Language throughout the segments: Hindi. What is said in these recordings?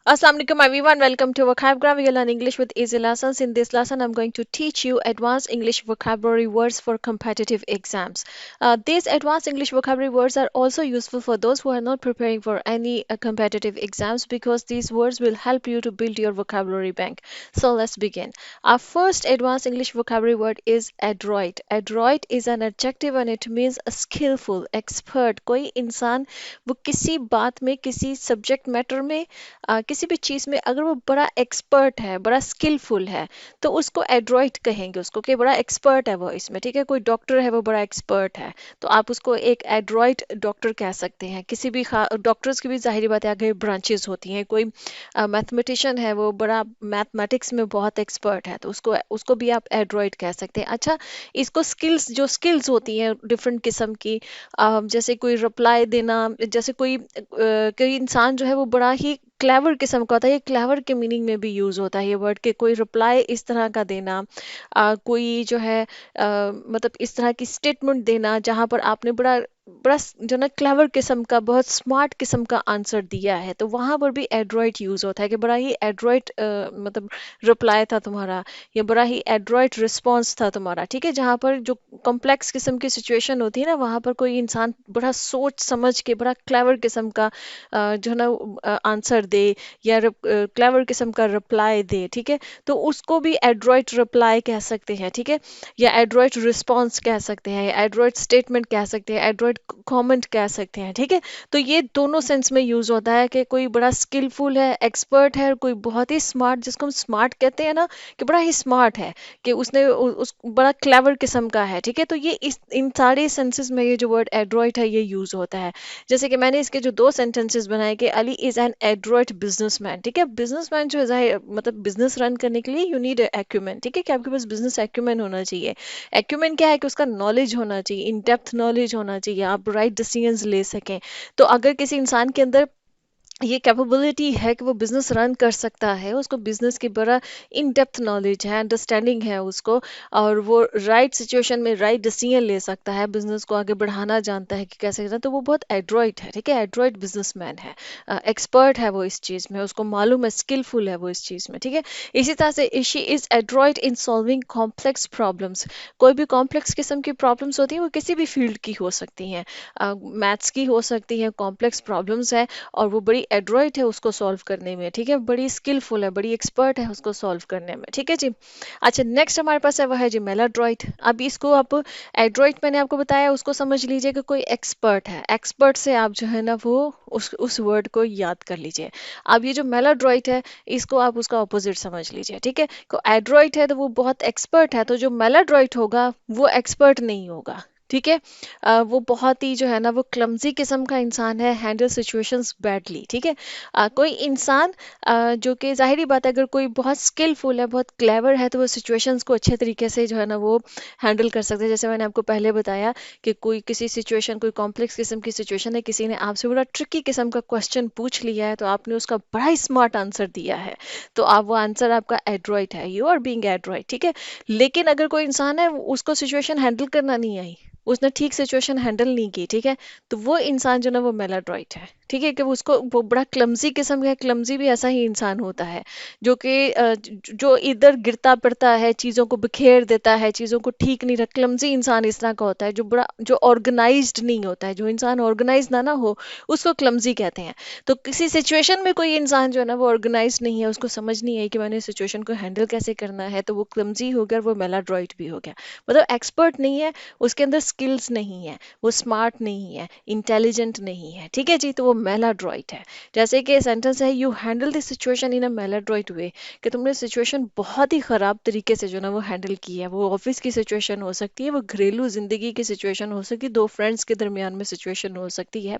Assalamu alaikum everyone. Welcome to Vocab We learn English with easy lessons. In this lesson, I'm going to teach you advanced English vocabulary words for competitive exams. These advanced English vocabulary words are also useful for those who are not preparing for any competitive exams because these words will help you to build your vocabulary bank. So let's begin. Our first advanced English vocabulary word is adroit. Adroit is an adjective and it means a skillful, expert. कोई इंसान वो किसी बात में, किसी सब्जेक्ट मैटर में, किसी भी चीज़ में अगर वो बड़ा एक्सपर्ट है, बड़ा स्किलफुल है, तो उसको एड्रॉइट कहेंगे उसको कि बड़ा एक्सपर्ट है वो इसमें। ठीक है, कोई डॉक्टर है वो बड़ा एक्सपर्ट है, तो आप उसको एक एड्रॉइट डॉक्टर कह सकते हैं। किसी भी डॉक्टर्स की भी जाहिर बात है आगे ब्रांचेस होती हैं। कोई मैथमेटिशियन है वो बड़ा मैथमेटिक्स में बहुत एक्सपर्ट है, तो उसको उसको भी आप एड्रॉइट कह सकते हैं। अच्छा, इसको स्किल्स, जो स्किल्स होती हैं डिफरेंट किस्म की, जैसे कोई रिप्लाई देना, जैसे कोई इंसान जो है वो बड़ा ही क्लेवर किस्म का होता है। ये क्लेवर के मीनिंग में भी यूज होता है ये वर्ड, कि कोई रिप्लाई इस तरह का देना, कोई जो है मतलब इस तरह की स्टेटमेंट देना जहां पर आपने बड़ा बड़ा जो ना क्लेवर किस्म का, बहुत स्मार्ट किस्म का आंसर दिया है, तो वहां पर भी एड्रॉइट यूज होता है कि बड़ा ही एड्रॉइट मतलब रिप्लाई था तुम्हारा, या बड़ा ही एड्रॉइट रिस्पॉन्स था तुम्हारा। ठीक है, जहां पर जो कॉम्प्लेक्स किस्म की सिचुएशन होती है ना, वहां पर कोई इंसान बड़ा सोच समझ के बड़ा क्लेवर किस्म का जो है ना आंसर दे, या क्लेवर किस्म का रिप्लाई दे। ठीक है, तो उसको भी एड्रॉइट रिप्लाई कह सकते हैं। ठीक है, या एड्रॉइट रिस्पॉन्स कह सकते हैं, या एड्रॉइट स्टेटमेंट कह सकते हैं, एड्रॉइट कमेंट कह सकते हैं। ठीक है, तो ये दोनों सेंस में यूज होता है कि कोई बड़ा स्किलफुल है, एक्सपर्ट है, और कोई बहुत ही स्मार्ट, जिसको हम स्मार्ट कहते हैं ना, कि बड़ा ही स्मार्ट है, कि उसने उस बड़ा क्लेवर किस्म का है। ठीक है, तो ये इस इन सारे सेंसेस में ये जो वर्ड एड्रॉइट है ये यूज होता है। जैसे कि मैंने इसके जो दो सेंटेंसेस बनाए कि Ali is an Adroit businessman. ठीक है, बिजनेसमैन जो है मतलब बिजनेस रन करने के लिए यू नीड एक्यूमेन। ठीक है, कि आपके पास बिजनेस एक्यूमेन होना चाहिए। एक्यूमेन क्या है कि उसका नॉलेज होना चाहिए, इन डेप्थ नॉलेज होना चाहिए, आप राइट डिसीजंस ले सकें। तो अगर किसी इंसान के अंदर ये कैपेबिलिटी है कि वो बिजनेस रन कर सकता है, उसको बिजनेस की बड़ा इन डेप्थ नॉलेज है, अंडरस्टैंडिंग है उसको, और वो राइट सिचुएशन में राइट डिसीजन ले सकता है, बिजनेस को आगे बढ़ाना जानता है कि कैसे करना, तो वो बहुत एड्रॉइट है। ठीक है, एड्रॉइट बिजनेसमैन है, एक्सपर्ट है वो इस चीज़ में, उसको मालूम है, स्किलफुल है वो इस चीज़ में। ठीक है, इसी तरह से she is Adroit in solving complex problems. कोई भी कॉम्प्लेक्स किस्म की प्रॉब्लम्स होती हैं, वो किसी भी फील्ड की हो सकती हैं, मैथ्स की हो सकती हैं, कॉम्प्लेक्स प्रॉब्लम्स है, और वो बड़ी एड्रॉइट है उसको सॉल्व करने में। ठीक है, बड़ी स्किलफुल है, बड़ी एक्सपर्ट है उसको सॉल्व करने में। ठीक है जी। अच्छा, नेक्स्ट हमारे पास है वह है जी मेलाड्रॉइट। अब इसको आप, एड्रॉइट मैंने आपको बताया, उसको समझ लीजिए कि कोई एक्सपर्ट है। एक्सपर्ट से आप जो है ना वो उस वर्ड को याद कर लीजिए। अब ये जो मेलाड्रॉइट है, इसको आप उसका ऑपोजिट समझ लीजिए। ठीक है, को एड्रॉइट है तो वो बहुत एक्सपर्ट है, तो जो मेलाड्रॉइट होगा वो एक्सपर्ट नहीं होगा। ठीक है, वो बहुत ही जो है ना वो क्लमजी किस्म का इंसान है, हैंडल सिचुएशंस बैडली। ठीक है, कोई इंसान जो कि जाहिर बात है, अगर कोई बहुत स्किलफुल है, बहुत क्लेवर है, तो वो सिचुएशंस को अच्छे तरीके से जो है ना वो हैंडल कर सकते हैं। जैसे मैंने आपको पहले बताया कि कोई किसी सिचुएशन, कोई कॉम्प्लेक्स किस्म की सिचुएशन है, किसी ने आपसे बड़ा ट्रिकी किस्म का क्वेश्चन पूछ लिया है, तो आपने उसका बड़ा ही स्मार्ट आंसर दिया है, तो आप वो आंसर आपका एड्रॉइट है, यू आर बीइंग एड्रॉइट। ठीक है, लेकिन अगर कोई इंसान है उसको सिचुएशन हैंडल करना नहीं आई, उसने ठीक सिचुएशन हैंडल नहीं की, ठीक है, तो वो इंसान जो ना वो मेलाड्रॉइट है। ठीक है, कि वो बड़ा क्लमजी किस्म का है। क्लमजी भी ऐसा ही इंसान होता है जो कि जो इधर गिरता पड़ता है, चीज़ों को बिखेर देता है, चीज़ों को ठीक नहीं रख। क्लमजी इंसान इस तरह का होता है जो बड़ा, जो ऑर्गेनाइज्ड नहीं होता है। जो इंसान ऑर्गेनाइज ना हो उसको क्लमजी कहते हैं। तो किसी सिचुएशन में कोई इंसान जो है ना वो ऑर्गेनाइज नहीं है, उसको समझ नहीं है कि मैंने सिचुएशन को हैंडल कैसे करना है, तो वो क्लमजी हो गया और वो मेलाड्रॉइट भी हो गया। मतलब एक्सपर्ट नहीं है, उसके अंदर स्किल्स नहीं है, वो स्मार्ट नहीं है, इंटेलिजेंट नहीं है। ठीक है जी, तो वो मेलाड्रॉइट है। जैसे कि सेंटेंस है, you handle the situation in a maladroit way, कि तुमने सिचुएशन बहुत ही खराब तरीके से जो ना वो हैंडल की है। वो ऑफिस की सिचुएशन हो सकती है, वो घरेलू जिंदगी की सिचुएशन हो सकती है, दो फ्रेंड्स के दरमियान में सिचुएशन हो सकती है।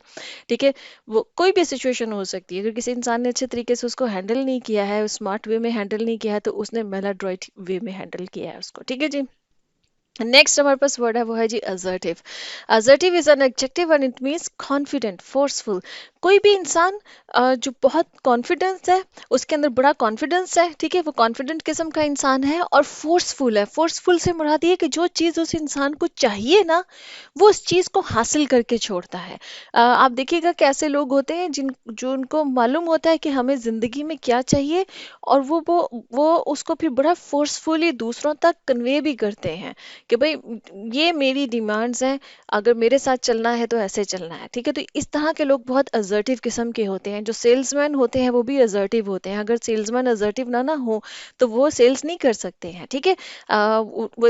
ठीक है, वो कोई भी सिचुएशन हो सकती है। अगर किसी इंसान ने अच्छे तरीके से उसको हैंडल नहीं किया है, स्मार्ट वे में हैंडल नहीं किया है, तो उसने मेलाड्रॉइट वे में हैंडल किया है उसको। ठीक है जी। नेक्स्ट हमारे पास वर्ड है वो है जी assertive. Assertive is an adjective and it means confident, forceful. कोई भी इंसान जो बहुत कॉन्फिडेंस है, उसके अंदर बड़ा कॉन्फिडेंस है, ठीक है, वो कॉन्फिडेंट किस्म का इंसान है, और फोर्सफुल है। फोर्सफुल से मुराद ये है कि जो चीज़ उस इंसान को चाहिए ना, वो उस चीज़ को हासिल करके छोड़ता है। आप देखिएगा कि ऐसे लोग होते हैं जिन जो उनको मालूम होता है कि हमें ज़िंदगी में क्या चाहिए, और वो उसको फिर बड़ा फोर्सफुली दूसरों तक कन्वे भी करते हैं कि भाई ये मेरी डिमांड्स हैं, अगर मेरे साथ चलना है तो ऐसे चलना है, ठीक है। तो इस तरह के लोग बहुत असर्टिव किस्म के होते हैं। जो सेल्समैन होते हैं वो भी असर्टिव होते हैं। अगर सेल्समैन असर्टिव ना हो तो वो सेल्स नहीं कर सकते हैं, ठीक है।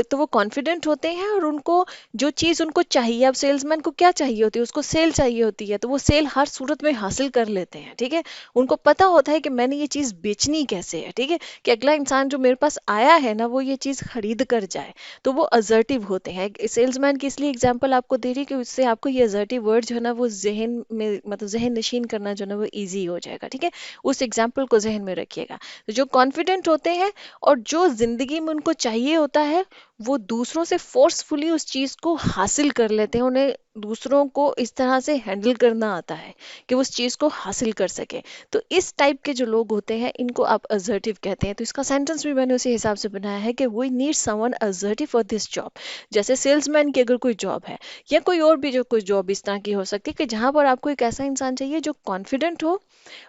तो वो कॉन्फिडेंट होते हैं, और उनको जो चीज़ उनको चाहिए, अब सेल्समैन को क्या चाहिए होती है, उसको सेल चाहिए होती है, तो वो सेल हर सूरत में हासिल कर लेते हैं, ठीक है। उनको पता होता है कि मैंने ये चीज़ बेचनी कैसे है, ठीक है, कि अगला इंसान जो मेरे पास आया है ना, वो ये चीज़ खरीद कर जाए। तो वो असर्टिव होते हैं। सेल्समैन की इसलिए एग्जांपल आपको दे रही कि उससे आपको ये असर्टिव वर्ड जो है ना वो जहन में, मतलब जहन नशीन करना जो है ना वो ईजी हो जाएगा, ठीक है। उस एग्जाम्पल को जहन में रखिएगा। तो जो कॉन्फिडेंट होते हैं और जो जिंदगी में उनको चाहिए होता है, वो दूसरों से फोर्सफुली उस चीज को हासिल कर लेते हैं। उन्हें दूसरों को इस तरह से हैंडल करना आता है कि वो उस चीज को हासिल कर सके। तो इस टाइप के जो लोग होते हैं इनको आप असर्टिव कहते हैं। तो इसका सेंटेंस भी मैंने उसी हिसाब से बनाया है कि we need someone assertive for this job. जैसे सेल्समैन की अगर कोई जॉब है, या कोई और भी जो कोई जॉब इस तरह की हो सकती है कि जहां पर आपको एक ऐसा इंसान चाहिए जो कॉन्फिडेंट हो,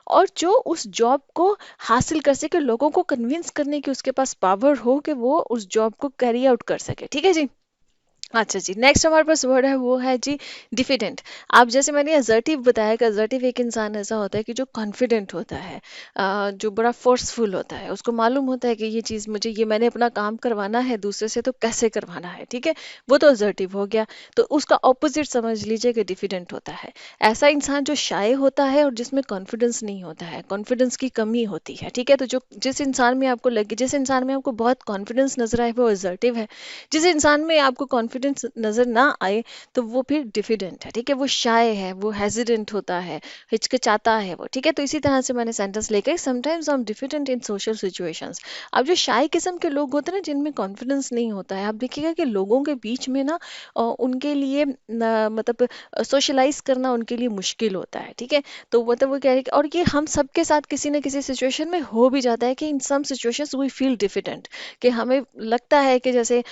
और जो उस जॉब को हासिल कर सके, लोगों को कन्विंस करने की उसके पास पावर हो कि वो उस जॉब को कैरी आउट कर सके, ठीक है जी। अच्छा जी, नेक्स्ट हमारे पास वर्ड है वो है जी डिफिडेंट। आप जैसे मैंने असर्टिव बताया कि असर्टिव एक इंसान ऐसा होता है कि जो कॉन्फिडेंट होता है, जो बड़ा फोर्सफुल होता है, उसको मालूम होता है कि ये चीज़ मुझे, ये मैंने अपना काम करवाना है दूसरे से, तो कैसे करवाना है, ठीक है। वो तो असर्टिव हो गया। तो उसका ऑपोजिट समझ लीजिए कि डिफिडेंट होता है। ऐसा इंसान जो शाय होता है और जिसमें कॉन्फिडेंस नहीं होता है, कॉन्फिडेंस की कमी होती है, ठीक है। तो जो जिस इंसान में आपको लगे, जिस इंसान में आपको बहुत कॉन्फिडेंस नजर आए, वो असर्टिव है। जिस इंसान में आपको कॉन्फिडेंस नजर ना आए, तो वो फिर डिफिडेंट है, ठीक है। वो शाय है, वो हेजिडेंट होता है, हिचकिचाता है वो, ठीक है। तो इसी तरह से मैंने सेंटेंस लेकर, sometimes I am diffident in social situations. अब जो शाय किस्म के लोग होते हैं ना, जिनमें कॉन्फिडेंस नहीं होता है, आप देखिएगा कि लोगों के बीच में ना उनके लिए मतलब सोशलाइज करना उनके लिए मुश्किल होता है, ठीक है। तो मतलब वो कह रहे हैं और ये हम सबके साथ किसी न किसी सिचुएशन में हो भी जाता है कि इन some situations we feel diffident, कि हमें लगता है कि जैसे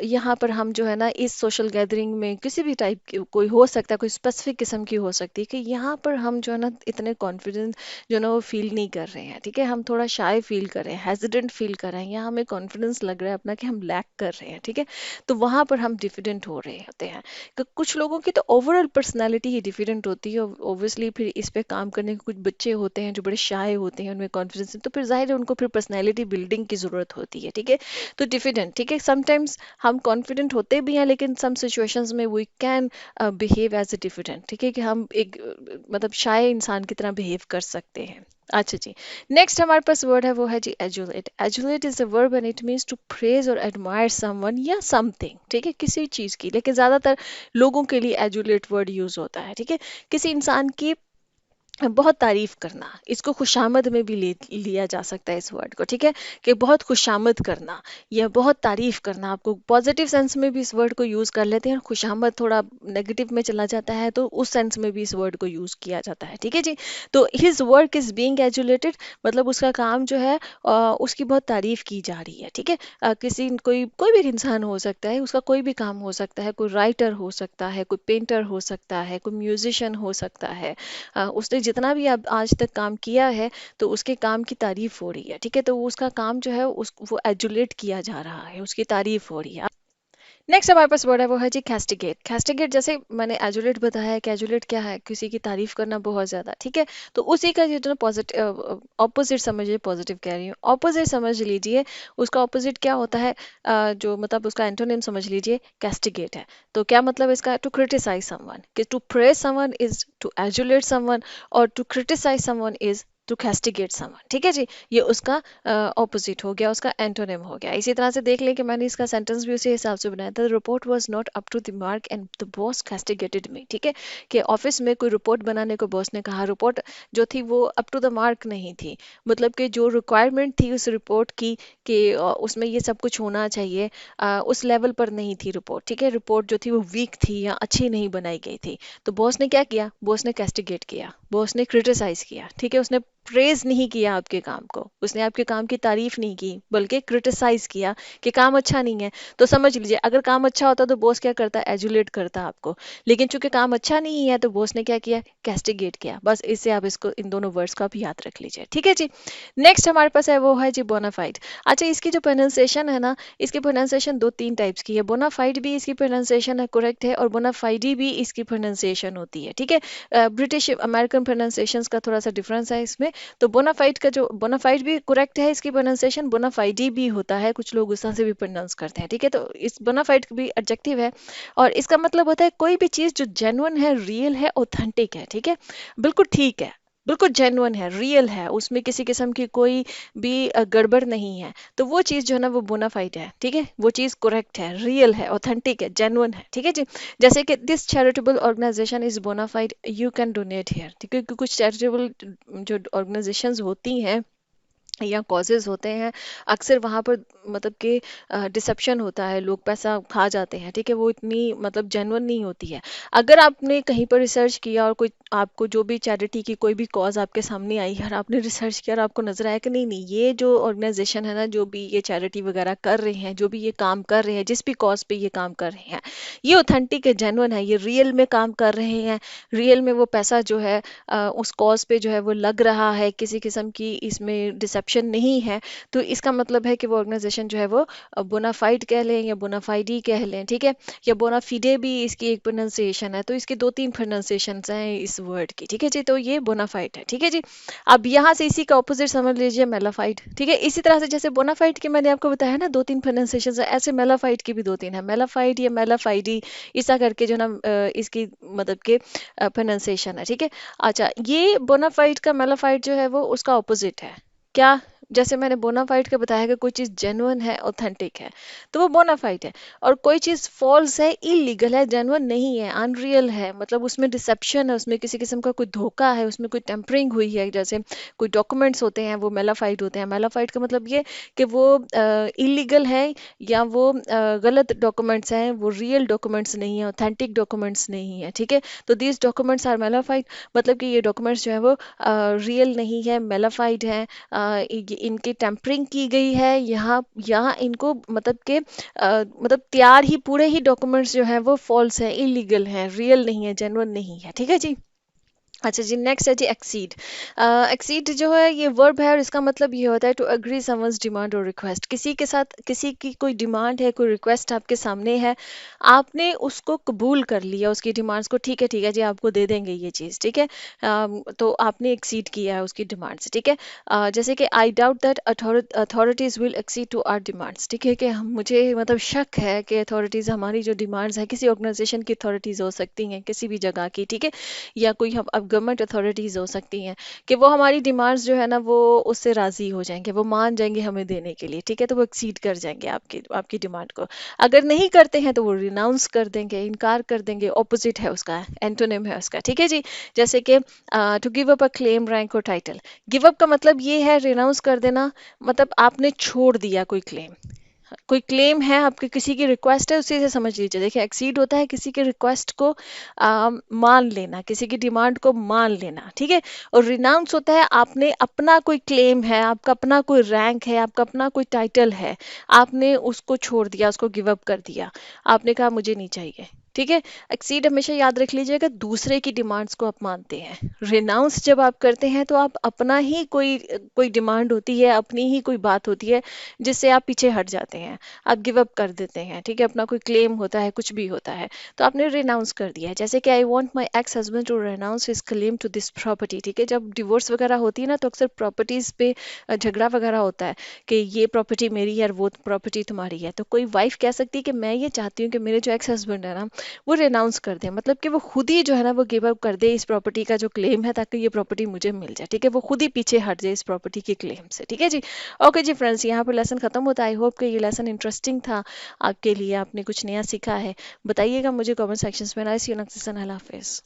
यहाँ पर हम जो है ना इस सोशल गैदरिंग में किसी भी टाइप की कोई हो सकता है, कोई स्पेसिफिक किस्म की हो सकती है, कि यहाँ पर हम जो है ना इतने कॉन्फिडेंस जो है ना वो फील नहीं कर रहे हैं, ठीक है। हम थोड़ा शाय फील कर रहे हैं, हेजिडेंट फील कर रहे हैं, या हमें कॉन्फिडेंस लग रहा है अपना कि हम लैक कर रहे हैं, ठीक है। तो वहाँ पर हम डिफिडेंट हो रहे होते हैं। कुछ लोगों की तो ओवरऑल पर्सनैलिटी ही डिफिडेंट होती है। ओब्वियसली फिर इस पे काम करने के कुछ बच्चे होते हैं जो बड़े शाय होते हैं, उनमें कॉन्फिडेंस, तो फिर जाहिर है उनको फिर पर्सनैलिटी बिल्डिंग की जरूरत होती है, ठीक है। तो डिफिडेंट, ठीक है, समटाइम्स हम कॉन्फिडेंट होते भी हैं, लेकिन सम सिचुएशंस में we can behave as a diffident, ठीक है, कि हम एक मतलब शाय इंसान की तरह बिहेव कर सकते हैं। अच्छा जी, नेक्स्ट हमारे पास वर्ड है वो है जी adulate. Adulate is a verb and it means to praise और एडमायर समवन या समथिंग, ठीक है, किसी चीज की। लेकिन ज्यादातर लोगों के लिए एजुलेट वर्ड यूज होता है, ठीक है। किसी इंसान की बहुत तारीफ करना, इसको खुशामद में भी लिया जा सकता है इस वर्ड को, ठीक है, कि बहुत खुशामद करना या बहुत तारीफ करना। आपको पॉजिटिव सेंस में भी इस वर्ड को यूज कर लेते हैं, और खुशामद थोड़ा नेगेटिव में चला जाता है, तो उस सेंस में भी इस वर्ड को यूज किया जाता है, ठीक है जी। तो हिज वर्क इज बीइंग एजुलेटेड, मतलब उसका काम जो है उसकी बहुत तारीफ की जा रही है, ठीक है। किसी कोई कोई भी इंसान हो सकता है, उसका कोई भी काम हो सकता है, कोई राइटर हो सकता है, कोई पेंटर हो सकता है, कोई म्यूजिशियन हो सकता है। उसने जितना भी अब आज तक काम किया है, तो उसके काम की तारीफ हो रही है, ठीक है। तो उसका काम जो है वो एजुलेट किया जा रहा है, उसकी तारीफ हो रही है। नेक्स्ट हमारे पास वर्ड है वो है जी कैस्टिगेट। कैस्टिगेट जैसे मैंने एजुलेट बताया है कि एजुलेट क्या है, किसी की तारीफ करना बहुत ज्यादा, ठीक है। तो उसी का जो पॉजिटिव ऑपोजिट समझिए, पॉजिटिव कह रही हूँ, ऑपोजिट समझ लीजिए। उसका ऑपोजिट क्या होता है, जो मतलब उसका एंटोनिम समझ लीजिए, कैस्टिगेट है। तो क्या मतलब इसका, टू क्रिटिसाइज समवन, कि to praise someone is to adulate someone, और to criticise someone is to castigate someone, ठीक है जी। ये उसका ऑपोजिट हो गया, उसका एंटोनिम हो गया। इसी तरह से देख लें कि मैंने इसका सेंटेंस भी उसी हिसाब से बनाया था। Report was not up to the mark and the boss castigated me, ठीक है, कि ऑफिस में कोई रिपोर्ट बनाने को बॉस ने कहा, रिपोर्ट जो थी वो अप टू द मार्क नहीं थी, मतलब कि जो रिक्वायरमेंट थी उस रिपोर्ट की कि उसमें ये सब कुछ होना चाहिए, उस लेवल पर नहीं थी रिपोर्ट, ठीक है। रिपोर्ट जो थी वो वीक थी या अच्छी नहीं बनाई गई थी। तो बॉस ने क्या किया, बॉस ने कैस्टिगेट किया, बॉस ने क्रिटिसाइज किया, ठीक है। उसने प्रेज नहीं किया आपके काम को, उसने आपके काम की तारीफ नहीं की, बल्कि क्रिटिसाइज किया कि काम अच्छा नहीं है। तो समझ लीजिए, अगर काम अच्छा होता तो बॉस क्या करता, एजुलेट करता आपको, लेकिन चूंकि काम अच्छा नहीं है तो बॉस ने क्या किया, कैस्टिगेट किया। बस इससे आप इसको, इन दोनों वर्ड्स को आप याद रख लीजिए, ठीक है जी। नेक्स्ट हमारे पास है वो है जी बोनाफाइड। अच्छा, इसकी जो प्रोनाउंसिएशन है ना, इसकी प्रोनाउंसिएशन दो तीन टाइप्स की है। बोनाफाइड भी इसकी प्रोनाउंसिएशन है, करेक्ट है, और बोनाफाइडी भी इसकी प्रोनाउंसिएशन होती है, ठीक है। ब्रिटिश अमेरिकन प्रोनाउंसिएशन का थोड़ा सा डिफरेंस है इसमें। तो बोनाफाइड का जो, बोनाफाइड भी करेक्ट है इसकी प्रोनाउंसिएशन, बोनाफाइडी भी होता है, कुछ लोग उस तरह से भी प्रोनाउंस करते हैं, ठीक है। तो इस बोनाफाइड भी एडजेक्टिव है, और इसका मतलब होता है कोई भी चीज जो जेन्युइन है, रियल है, ऑथेंटिक है, ठीक है, बिल्कुल ठीक है, बिल्कुल जेन्युइन है, रियल है, उसमें किसी किस्म की कोई भी गड़बड़ नहीं है, तो वो चीज़ जो है ना वो बोनाफाइड है, ठीक है। वो चीज़ करेक्ट है, रियल है, ऑथेंटिक है, जेन्युइन है, ठीक है जी। जैसे कि this charitable organization is bona fide, you can donate here, ठीक है। क्योंकि कुछ चैरिटेबल जो ऑर्गेनाइजेशंस होती हैं या कॉजेज होते हैं, अक्सर वहाँ पर मतलब कि डिसेप्शन होता है, लोग पैसा खा जाते हैं, ठीक है, वो इतनी मतलब जेन्युइन नहीं होती है। अगर आपने कहीं पर रिसर्च किया और कोई आपको जो भी चैरिटी की कोई भी कॉज आपके सामने आई और आपने रिसर्च किया और आपको नजर आया कि नहीं नहीं, ये जो ऑर्गेनाइजेशन है ना, जो भी ये चैरिटी वगैरह कर रहे हैं, जो भी ये काम कर रहे हैं, जिस भी कॉज पे ये काम कर रहे हैं, ये ऑथेंटिक है, जेन्युइन है, ये रियल में काम कर रहे हैं, रियल में वो पैसा जो है उस कॉज पे जो है वो लग रहा है, किसी किस्म की इसमें डिसेप्शन नहीं है, तो इसका मतलब है कि वो ऑर्गेनाइजेशन जो है वो बोनाफाइड कह लें या बोनाफाइडी कह लें, ठीक है। या बोनाफिडे भी इसकी एक प्रोनाउंसिएशन है, तो इसके दो तीन प्रोनाउंसिएशन हैं इस वर्ड की, ठीक है जी। तो ये बोनाफाइड है, ठीक है जी। अब यहाँ से इसी का ऑपोजिट समझ लीजिए, मेलाफाइड, ठीक है। इसी तरह से जैसे बोनाफाइड की मैंने आपको बताया ना दो तीन प्रोनाउंसिएशन है, ऐसे मेलाफाइड की भी दो तीन है, मेलाफाइड या मेलाफाइडी, ऐसा करके जो ना इसकी मतलब के प्रोनाउंसिएशन है, ठीक है। अच्छा, ये बोनाफाइड का मेलाफाइड जो है वो उसका ऑपोजिट है। क्या? जैसे मैंने बोनाफाइड का बताया कि कोई चीज़ जेन्युइन है, ऑथेंटिक है, तो वो बोनाफाइड है। और कोई चीज़ फॉल्स है, इलीगल है, जेन्युइन नहीं है, अनरियल है, मतलब उसमें डिसेप्शन है, उसमें किसी किस्म का कोई धोखा है, उसमें कोई टेम्परिंग हुई है, जैसे कोई डॉक्यूमेंट्स होते हैं वो मेलाफाइड होते हैं। मेलाफाइड का मतलब ये कि वो इलीगल है, या वो गलत डॉक्यूमेंट्स हैं, वो रियल डॉक्यूमेंट्स नहीं है, ऑथेंटिक डॉक्यूमेंट्स नहीं है, ठीक है। तो दीज डॉक्यूमेंट्स आर मेलाफाइड, मतलब कि ये डॉक्यूमेंट्स जो है वो रियल नहीं है, मेलाफाइड है, इनकी टेम्परिंग की गई है, यहाँ यहाँ इनको मतलब के मतलब तैयार ही पूरे ही डॉक्यूमेंट्स जो है वो फॉल्स है, इलीगल है, रियल नहीं है, जेन्युइन नहीं है, ठीक है जी। अच्छा जी, नेक्स्ट है जी एक्सीड। एक्सीड जो है ये वर्ब है, और इसका मतलब ये होता है टू अग्री समवंस डिमांड और रिक्वेस्ट। किसी के साथ किसी की कोई डिमांड है, कोई रिक्वेस्ट आपके सामने है, आपने उसको कबूल कर लिया, उसकी डिमांड्स को, ठीक है जी, आपको दे देंगे ये चीज़, ठीक है। तो आपने एक्सीड किया है उसकी डिमांड्स, ठीक है। जैसे कि I doubt that authorities will exceed to our demands, ठीक है, कि मुझे मतलब शक है कि अथॉरिटीज़ हमारी जो डिमांड्स है, किसी ऑर्गेनाइजेशन की अथॉरिटीज़ हो सकती हैं, किसी भी जगह की, ठीक है, या कोई हम अब गवर्नमेंट अथॉरिटीज़ हो सकती हैं, कि वो हमारी डिमांड्स जो है ना वो उससे राज़ी हो जाएंगे, वो मान जाएंगे हमें देने के लिए, ठीक है, तो वो एक्सीड कर जाएंगे आपकी आपकी डिमांड को। अगर नहीं करते हैं तो वो रिनाउंस कर देंगे, इनकार कर देंगे, ऑपोजिट है उसका, एंटोनिम है उसका, ठीक है जी। जैसे कि to give up a claim, rank और टाइटल। गिव अप का मतलब ये है रिनाउंस कर देना, मतलब आपने छोड़ दिया कोई क्लेम, कोई क्लेम है आपकी, किसी की रिक्वेस्ट है, उसी से समझ लीजिए। देखिए, एक्सीड होता है किसी की रिक्वेस्ट को मान लेना, किसी की डिमांड को मान लेना, ठीक है। और रिनाउंस होता है आपने अपना कोई क्लेम है, आपका अपना कोई रैंक है, आपका अपना कोई टाइटल है, आपने उसको छोड़ दिया, उसको गिव अप कर दिया, आपने कहा मुझे नहीं चाहिए, ठीक है। एक्सीड हमेशा याद रख लीजिएगा, दूसरे की डिमांड्स को आप मानते हैं। रिनाउंस जब आप करते हैं तो आप अपना ही कोई कोई डिमांड होती है, अपनी ही कोई बात होती है, जिससे आप पीछे हट जाते हैं, आप गिव अप कर देते हैं, ठीक है। अपना कोई क्लेम होता है, कुछ भी होता है, तो आपने रिनाउंस कर दिया है। जैसे कि I want my ex husband to renounce his claim to this property, ठीक है। जब डिवोर्स वगैरह होती है ना, तो अक्सर प्रॉपर्टीज पे झगड़ा वगैरह होता है कि ये प्रॉपर्टी मेरी है और वो प्रॉपर्टी तुम्हारी है। तो कोई वाइफ कह सकती है कि मैं ये चाहती हूँ कि मेरे जो एक्स हस्बैंड है ना, वो रेनाउंस कर दे, मतलब कि वो खुद ही जो है ना वो गिव अप कर दे इस प्रॉपर्टी का जो क्लेम है, ताकि ये प्रॉपर्टी मुझे मिल जाए। ठीक है, वो खुद ही पीछे हट जाए इस प्रॉपर्टी के क्लेम से। ठीक है जी। ओके जी फ्रेंड्स, यहाँ पे लेसन खत्म होता है। आई होप कि ये लेसन इंटरेस्टिंग था आपके लिए, आपने कुछ नया सीखा है। बताइएगा मुझे कमेंट सेक्शंस में। Nice you, Allah Hafiz.